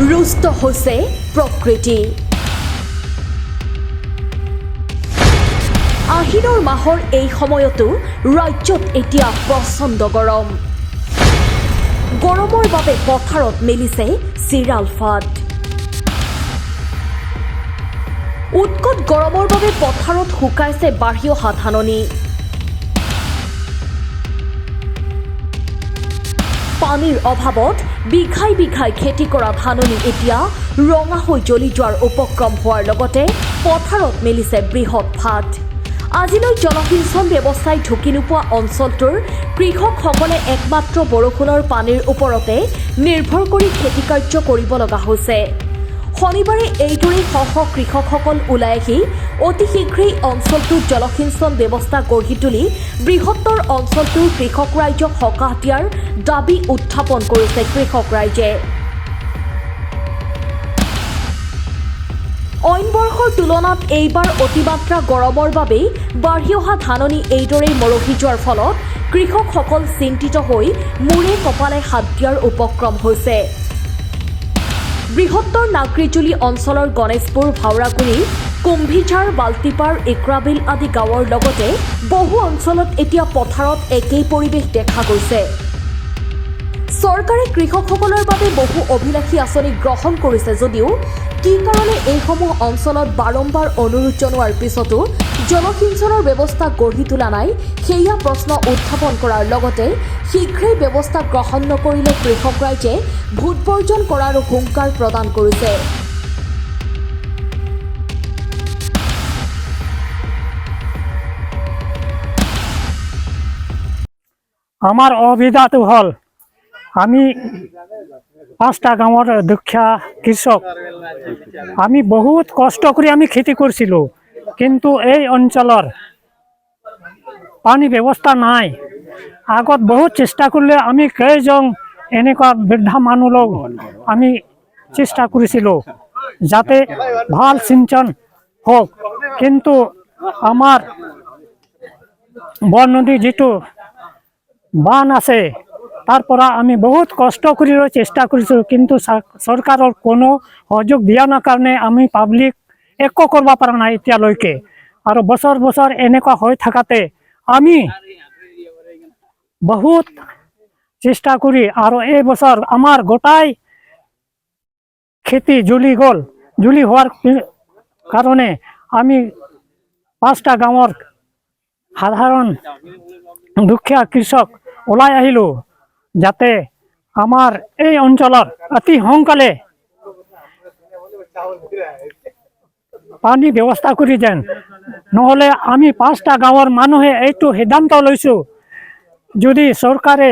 रुष्ट হৈছে प्रकृति। আহিনৰ মাহৰ এই সময়তো ৰাজ্যত এতিয়া প্ৰচণ্ড গৰম। গৰমৰ বাবে পথাৰত মেলিছে চিৰাল ফাট। উৎকট গৰমৰ বাবে পথাৰত শুকাইছে বাঢ়ি অহা ধাননি। পানীৰ অভাৱত বিঘাই বিঘাই খেতি কৰা ধাননি এতিয়া ৰঙা হৈ জ্বলি যোৱাৰ উপক্ৰম হোৱাৰ লগতে পথাৰত মেলিছে বৃহৎ ফাট। আজিলৈ জলসিঞ্চন ব্যৱস্থাই ঢুকি নোপোৱা অঞ্চলটোৰ কৃষকসকলে একমাত্ৰ বৰষুণৰ পানীৰ ওপৰতে নিৰ্ভৰ কৰি খেতি কাৰ্য কৰিব লগা হৈছে। শনিবাৰে এইদৰে শ শ কৃষকসকল ওলাই আহি অতি শীঘ্ৰেই অঞ্চলটোত জলসিঞ্চন ব্যৱস্থা গঢ়ি তুলি বৃহত্তৰ অঞ্চলটোৰ কৃষক ৰাইজক সকাহ দিয়াৰ দাবী উত্থাপন কৰিছে কৃষক ৰাইজে। অইন বৰ্ষৰ তুলনাত এইবাৰ অতিমাত্ৰা গৰমৰ বাবেই বাঢ়ি অহা ধাননি এইদৰেই মৰহি যোৱাৰ ফলত কৃষকসকল চিন্তিত হৈ মূৰে কপালে হাত দিয়াৰ উপক্ৰম হৈছে। বৃহত্তৰ নাগৰিজুলি অঞ্চলৰ গণেশপুৰ, ভাওৰাগুৰি, কুম্ভীঝাৰ, বাল্টিপাৰ, ইক্ৰাবিল আদি গাঁৱৰ লগতে বহু অঞ্চলত এতিয়া পথাৰত একেই পৰিৱেশ দেখা গৈছে। চৰকাৰে কৃষকসকলৰ বাবে বহু অভিলাষী আঁচনি গ্ৰহণ কৰিছে যদিও কি কাৰণে এইসমূহ অঞ্চলত বাৰম্বাৰ অনুৰোধ জনোৱাৰ পিছতো জলসিঞ্চনৰ ব্যৱস্থা গঢ়ি তোলা নাই সেয়া প্ৰশ্ন উত্থাপন কৰাৰ লগতে শীঘ্ৰেই ব্যৱস্থা গ্ৰহণ নকৰিলে কৃষক ৰাইজে ভোট বৰ্জন কৰাৰ হুংকাৰ প্ৰদান কৰিছে। আমাৰ অভিজ্ঞতা হল আমি 5টা গাঁৱৰ দুখীয়া কৃষক। আমি বহুত কষ্ট কৰি আমি খেতি কৰিছিলোঁ, কিন্তু এই অঞ্চলৰ পানী ব্যৱস্থা নাই। আগত বহুত চেষ্টা কৰিলে আমি কেইজন এনেকুৱা বৃদ্ধা মানুহ লগ আমি চেষ্টা কৰিছিলোঁ যাতে ভাল সিঞ্চন হোক, কিন্তু আমাৰ বৰনদী যিটো বান আছে তাৰ পৰা আমি বহুত কষ্ট কৰি চেষ্টা কৰিছোঁ, কিন্তু চৰকাৰৰ কোনো সহযোগ দিয়া নাই কাৰণে আমি পাব্লিক একো কৰিব পৰা নাই এতিয়ালৈকে। আৰু বছৰ বছৰ এনেকুৱা হৈ থকাতে আমি বহুত চেষ্টা কৰি আৰু এই বছৰ আমাৰ গোটাই খেতি জ্বলি গ'ল। জ্বলি হোৱাৰ কাৰণে আমি 5টা গাঁৱৰ সাধাৰণ দুখীয়া কৃষক ওলাই আহিলোঁ যাতে আমাৰ এই অঞ্চলত অতি সোনকালে পানী ব্যৱস্থা কৰি যেন, নহ'লে আমি 5টা গাঁৱৰ মানুহে এইটো সিদ্ধান্ত লৈছোঁ যদি চৰকাৰে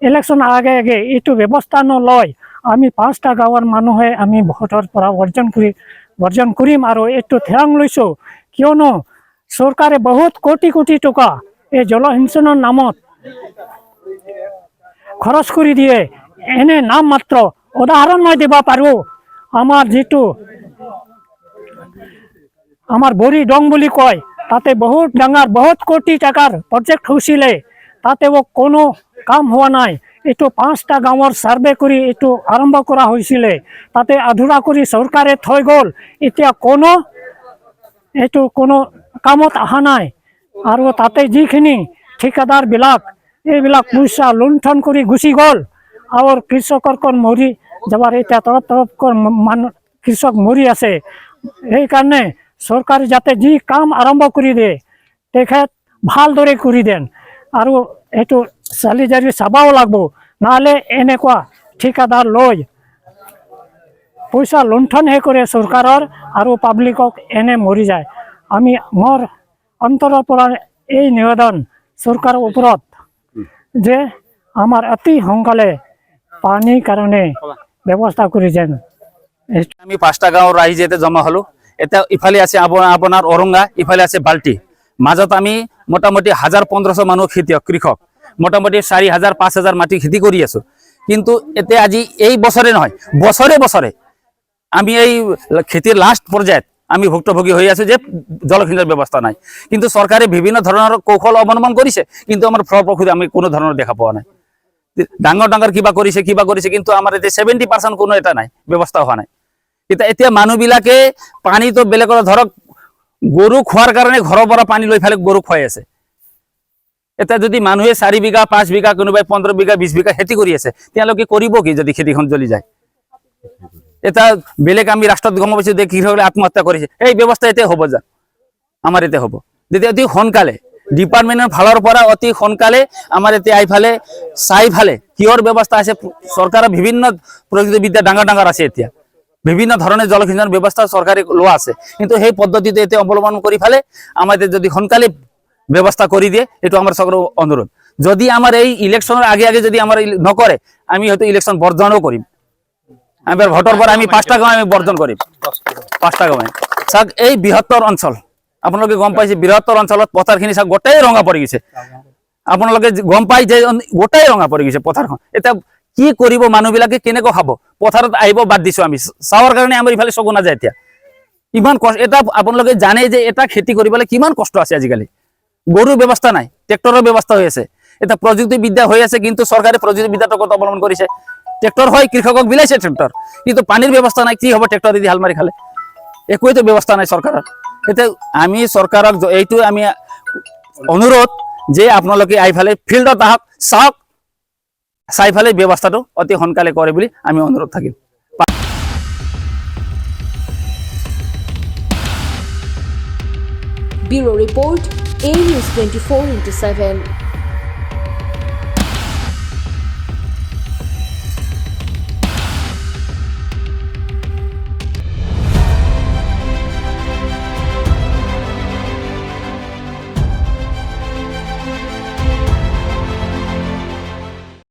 ইলেকশ্যন আগে আগে এইটো ব্যৱস্থা নলয় আমি 5টা গাঁৱৰ মানুহে আমি ভোটৰ পৰা বৰ্জন কৰিম। আৰু এইটো থিৰাং লৈছোঁ কিয়নো চৰকাৰে বহুত কোটি কোটি টকা এই জলসিঞ্চনৰ নামত খৰচ কৰি দিয়ে। এনে নাম মাত্ৰ উদাহৰণ মই দিব পাৰোঁ, আমাৰ যিটো আমাৰ বৰি দং বুলি কয় তাতে বহুত ডাঙৰ বহুত কোটি টকাৰ প্ৰজেক্ট হৈছিলে, তাতেও কোনো কাম হোৱা নাই। এইটো 5টা গাঁৱৰ ছাৰ্ভে কৰি এইটো আৰম্ভ কৰা হৈছিলে, তাতে আধৰুৱা কৰি চৰকাৰে থৈ গ'ল। এতিয়া কোনো কামত অহা নাই। আৰু তাতে যিখিনি ঠিকাদাৰবিলাক এইবিলাক পইচা লুণ্ঠন কৰি গুচি গ'ল আৰু কৃষকৰ মৰি যাবাৰ এতিয়া তৰফ মানুহ কৃষক মৰি আছে। সেইকাৰণে চৰকাৰে যাতে যি কাম আৰম্ভ কৰি দিয়ে তেখেত ভালদৰে কৰি দেন আৰু এইটো চালি জাৰি চাবও লাগিব, নহ'লে এনেকুৱা ঠিকাদাৰ লৈ পইচা লুণ্ঠনহে কৰে চৰকাৰৰ আৰু পাব্লিকক এনে মৰি যায়। আমি মোৰ অন্তৰৰ পৰা এই নিবেদন চৰকাৰৰ ওপৰত যে আমাৰ অতি সোনকালে পানীৰ কাৰণে ব্যৱস্থা কৰি যেন। আমি 5টা গাঁৱৰ ৰাইজ ইয়াতে জমা হলো। এতিয়া ইফালে আছে আপোনাৰ অৰংগা, ইফালে আছে বাল্টি, মাজত আমি মোটামুটি 1000-1500 মানুহ খেতিয়ক কৃষক মোটামুটি 4000-5000 মাটি খেতি কৰি আছো। কিন্তু এতিয়া আজি এই বছৰে নহয় বছৰে বছৰে আমি এই খেতিৰ লাষ্ট পৰ্যায়ত আমি ভুক্তভোগী হৈ আছো যে জলসিঞ্চন ব্যৱস্থা নাই। কিন্তু চৰকাৰে বিভিন্ন ধৰণৰ কৌশল অৱলম্বন কৰিছে, কিন্তু আমাৰ ফলপ্ৰসূ আমি কোনো ধৰণৰ দেখা পোৱা নাই। ডাঙৰ ডাঙৰ কিবা কৰিছে কিন্তু আমাৰ এতিয়া 70% কোনো এটা নাই, ব্যৱস্থা হোৱা নাই। এতিয়া মানুহবিলাকে পানীটো বেলেগৰ ধৰক গৰু খোৱাৰ কাৰণে ঘৰৰ পৰা পানী লৈ ফেলে গৰু খুৱাই আছে। এতিয়া যদি মানুহে 4 বিঘা 5 বিঘা কোনোবাই 15 বিঘা 20 বিঘা খেতি কৰি আছে, তেওঁলোকে কৰিব কি যদি খেতিখন জ্বলি যায়? এটা বেলেগ আমি ৰাষ্ট্ৰত গম পাইছো যে কৃষকসকলে আত্মহত্যা কৰিছে, এই ব্যৱস্থা এতিয়া হ'ব যা আমাৰ এতিয়া হ'ব যেতিয়া অতি সোনকালে ডিপাৰ্টমেণ্টৰ ফালৰ পৰা অতি সোনকালে আমাৰ এতিয়া এইফালে চাইফালে কিহৰ ব্যৱস্থা আছে, চৰকাৰৰ বিভিন্ন প্ৰযুক্তিবিদ্যা ডাঙৰ ডাঙৰ আছে, এতিয়া বিভিন্ন ধৰণৰ জলসিঞ্চন ব্যৱস্থা চৰকাৰে লোৱা আছে, কিন্তু সেই পদ্ধতিটো এতিয়া অৱলম্বন কৰি ফেলে আমাৰ যদি সোনকালে ব্যৱস্থা কৰি দিয়ে, এইটো আমাৰ চৰকাৰৰ অনুৰোধ। যদি আমাৰ এই ইলেকশ্যনৰ আগে আগে যদি আমাৰ নকৰে, আমি হয়তো ইলেকশ্যন বৰ্জনও কৰিম। এবাৰ ভোটৰ পৰা আমি 5টা গাঁও আমি বৰ্জন কৰিম, 5টা গাঁৱে। চাওক এই বৃহত্তৰ অঞ্চল আপোনালোকে গম পাইছে, বৃহত্তৰ অঞ্চলত পথাৰখিনি চাওক গোটেই ৰঙা পৰি গৈছে। আপোনালোকে গম পাই যে গোটেই ৰঙা পৰি গৈছে পথাৰখন। এতিয়া কি কৰিব মানুহবিলাকে, কেনেকৈ খাব? পথাৰত আহিব বাদ দিছো আমি, চাবৰ কাৰণে আমাৰ ইফালে চকু নাযায়। এতিয়া ইমান কষ্ট, এটা আপোনালোকে জানে যে এটা খেতি কৰিবলৈ কিমান কষ্ট আছে। আজিকালি গৰুৰ ব্যৱস্থা নাই, ট্ৰেক্টৰৰ ব্যৱস্থা হৈ আছে। এটা প্ৰযুক্তিবিদ্যা হৈ আছে, কিন্তু চৰকাৰে প্ৰযুক্তিবিদ্যাটো ক'ত অৱলম্বন কৰিছে? ট্ৰেক্টৰ হয়, কৃষকক বিলাইছে ট্ৰেক্টৰ, কিন্তু পানীৰ ব্যৱস্থা নাই। কি হ'ব ট্ৰেক্টৰেদি হাল মাৰি খালে? একোৱেতো ব্যৱস্থা নাই চৰকাৰৰ। এতিয়া আমি চৰকাৰক এইটো আমি অনুৰোধ যে আপোনালোকে এইফালে ফিল্ডত আহক, চাওক, চাইফালে ব্যৱস্থাটো অতি সোনকালে কৰে বুলি আমি অনুৰোধ থাকিম। Bureau Report, A News 24/7.